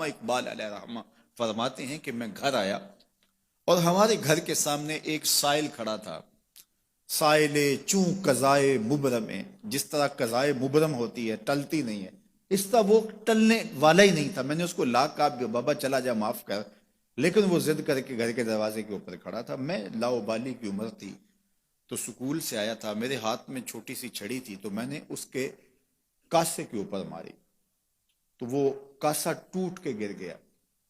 علامہ اقبال علیہ رحمہ فرماتے ہیں کہ میں گھر آیا اور ہمارے گھر کے سامنے ایک سائل کھڑا تھا. سائل چوں قضائے مبرم ہے، جس طرح قضائے مبرم ہوتی ہے، ٹلتی نہیں ہے، اس طرح وہ ٹلنے والا ہی نہیں تھا. میں نے اس کو لا کہا بابا چلا جا، معاف کر، لیکن وہ ضد کر کے گھر کے دروازے کے اوپر کھڑا تھا. میں لاؤبالی کی عمر تھی تو سکول سے آیا تھا، میرے ہاتھ میں چھوٹی سی چھڑی تھی، تو میں نے اس کے کاسے کے اوپر ماری تو وہ کاسا ٹوٹ کے گر گیا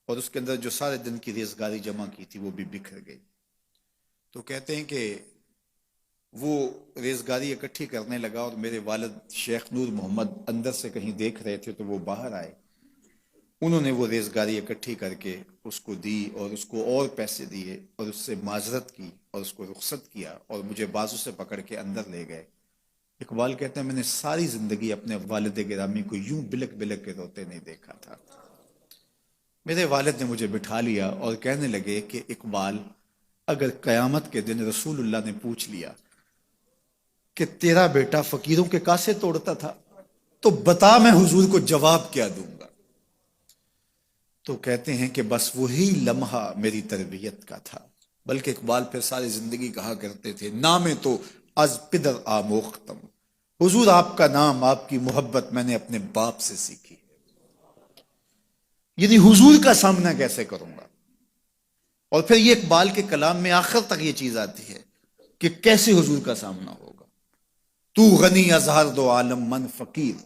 اور اس کے اندر جو سارے دن کی ریزگاری جمع کی تھی وہ بھی بکھر گئی. تو کہتے ہیں کہ وہ ریزگاری اکٹھی کرنے لگا اور میرے والد شیخ نور محمد اندر سے کہیں دیکھ رہے تھے تو وہ باہر آئے. انہوں نے وہ ریزگاری اکٹھی کر کے اس کو دی اور اس کو اور پیسے دیے اور اس سے معذرت کی اور اس کو رخصت کیا اور مجھے بازو سے پکڑ کے اندر لے گئے. اقبال کہتے ہیں میں نے ساری زندگی اپنے والد گرامی کو یوں بلک بلک کے روتے نہیں دیکھا تھا. میرے والد نے مجھے بٹھا لیا اور کہنے لگے کہ اقبال، اگر قیامت کے دن رسول اللہ نے پوچھ لیا کہ تیرا بیٹا فقیروں کے کاسے توڑتا تھا تو بتا میں حضور کو جواب کیا دوں گا. تو کہتے ہیں کہ بس وہی لمحہ میری تربیت کا تھا. بلکہ اقبال پھر ساری زندگی کہا کرتے تھے نام تو از پدر آموختم، حضور آپ کا نام، آپ کی محبت میں نے اپنے باپ سے سیکھی. یعنی حضور کا سامنا کیسے کروں گا؟ اور پھر یہ اقبال کے کلام میں آخر تک یہ چیز آتی ہے کہ کیسے حضور کا سامنا ہوگا. تو غنی از ہر دو عالم من فقیر،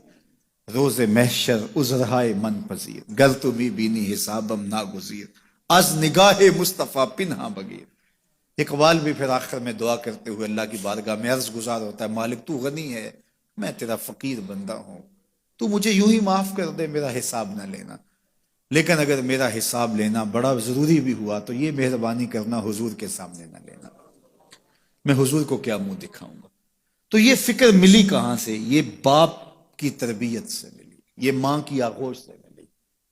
روز محشر عذرہائے من پذیر، گر تو بھی بینی حسابم ناگزیر، از نگاہ مصطفیٰ پنہا بگیر. اقبال بھی پھر آخر میں دعا کرتے ہوئے اللہ کی بارگاہ میں عرض گزار ہوتا ہے، مالک تو غنی ہے، میں تیرا فقیر بندہ ہوں، تو مجھے یوں ہی معاف کر دے، میرا حساب نہ لینا. لیکن اگر میرا حساب لینا بڑا ضروری بھی ہوا تو یہ مہربانی کرنا حضور کے سامنے نہ لینا، میں حضور کو کیا منہ دکھاؤں گا. تو یہ فکر ملی کہاں سے؟ یہ باپ کی تربیت سے ملی، یہ ماں کی آغوش سے ملی.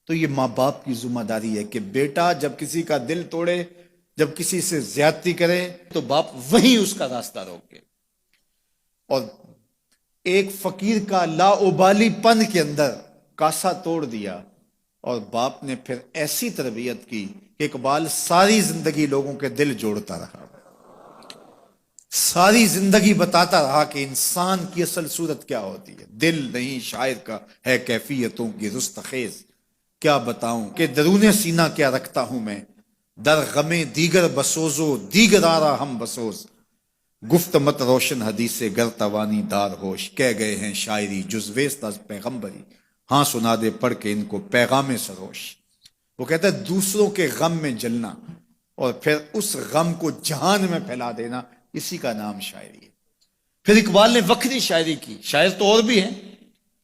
تو یہ ماں باپ کی ذمہ داری ہے کہ بیٹا جب کسی کا دل توڑے، جب کسی سے زیادتی کرے تو باپ وہیں اس کا راستہ روکے. اور ایک فقیر کا لا ابالی پن کے اندر کاسا توڑ دیا اور باپ نے پھر ایسی تربیت کی کہ اقبال ساری زندگی لوگوں کے دل جوڑتا رہا، ساری زندگی بتاتا رہا کہ انسان کی اصل صورت کیا ہوتی ہے. دل نہیں شاعر کا ہے کیفیتوں کی رستخیز، کیا بتاؤں کہ درون سینہ کیا رکھتا ہوں میں، در غم دیگر بسوزو دیگر آرا ہم بسوز، گفت مت روشن حدیث گر توانی دار ہوش، کہہ گئے ہیں شاعری جزویست از پیغمبری، ہاں سنا دے پڑھ کے ان کو پیغام سروش. وہ کہتا ہے دوسروں کے غم میں جلنا اور پھر اس غم کو جہان میں پھیلا دینا، اسی کا نام شاعری ہے. پھر اقبال نے وکری شاعری کی، شاعر تو اور بھی ہیں،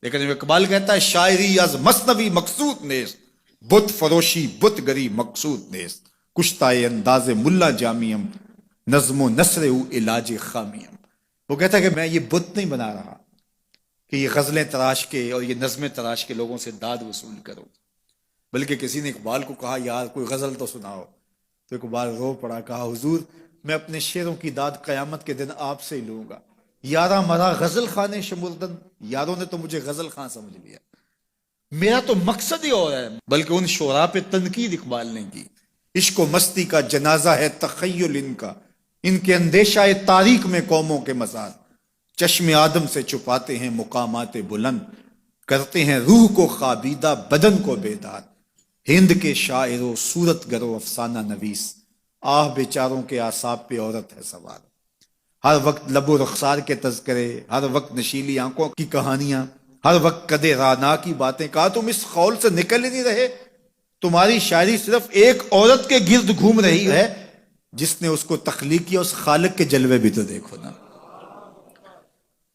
لیکن اقبال کہتا ہے شاعری از مثنوی مقصود نیست، بت فروشی بت گری مقصود نیست، کشتائے انداز ملا جامیم، نظم و نثر او علاج خامیم. وہ کہتا ہے کہ میں یہ بت نہیں بنا رہا کہ یہ غزلیں تراش کے اور یہ نظمیں تراش کے لوگوں سے داد وصول کرو. بلکہ کسی نے اقبال کو کہا یار کوئی غزل تو سناؤ، تو اقبال رو پڑا، کہا حضور میں اپنے شعروں کی داد قیامت کے دن آپ سے ہی لوں گا. یارا مرا غزل خانے شمردن، یاروں نے تو مجھے غزل خاں سمجھ لیا، میرا تو مقصد ہی اور ہے. بلکہ ان شعراء پہ تنقید اقبال نے کی، عشق و مستی کا جنازہ ہے تخیل ان کے اندیشہ تاریخ میں قوموں کے مزار، چشم آدم سے چھپاتے ہیں مقامات بلند، کرتے ہیں روح کو خوابیدہ بدن کو بیدار. ہند کے شاعر و صورت گر و افسانہ نویس، آہ بیچاروں کے اعصاب پہ عورت ہے سوار. ہر وقت لب و رخسار کے تذکرے، ہر وقت نشیلی آنکھوں کی کہانیاں، ہر وقت قدے رانا کی باتیں. کہا تم اس خول سے نکل ہی نہیں رہے، تمہاری شاعری صرف ایک عورت کے گرد گھوم رہی ہے، جس نے اس کو تخلیق کیا اس خالق کے جلوے بھی تو دیکھو نا.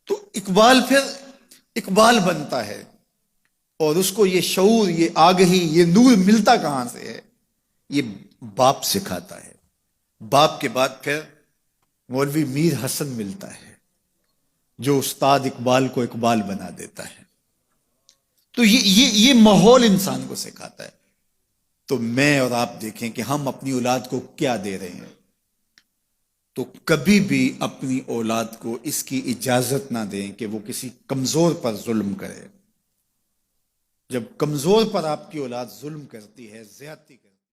تو اقبال پھر اقبال بنتا ہے اور اس کو یہ شعور، یہ آگہی، یہ نور ملتا کہاں سے ہے؟ یہ باپ سکھاتا ہے. باپ کے بعد پھر مولوی میر حسن ملتا ہے جو استاد اقبال کو اقبال بنا دیتا ہے. تو یہ ماحول انسان کو سکھاتا ہے. تو میں اور آپ دیکھیں کہ ہم اپنی اولاد کو کیا دے رہے ہیں. تو کبھی بھی اپنی اولاد کو اس کی اجازت نہ دیں کہ وہ کسی کمزور پر ظلم کرے. جب کمزور پر آپ کی اولاد ظلم کرتی ہے، زیادتی کرتی ہے،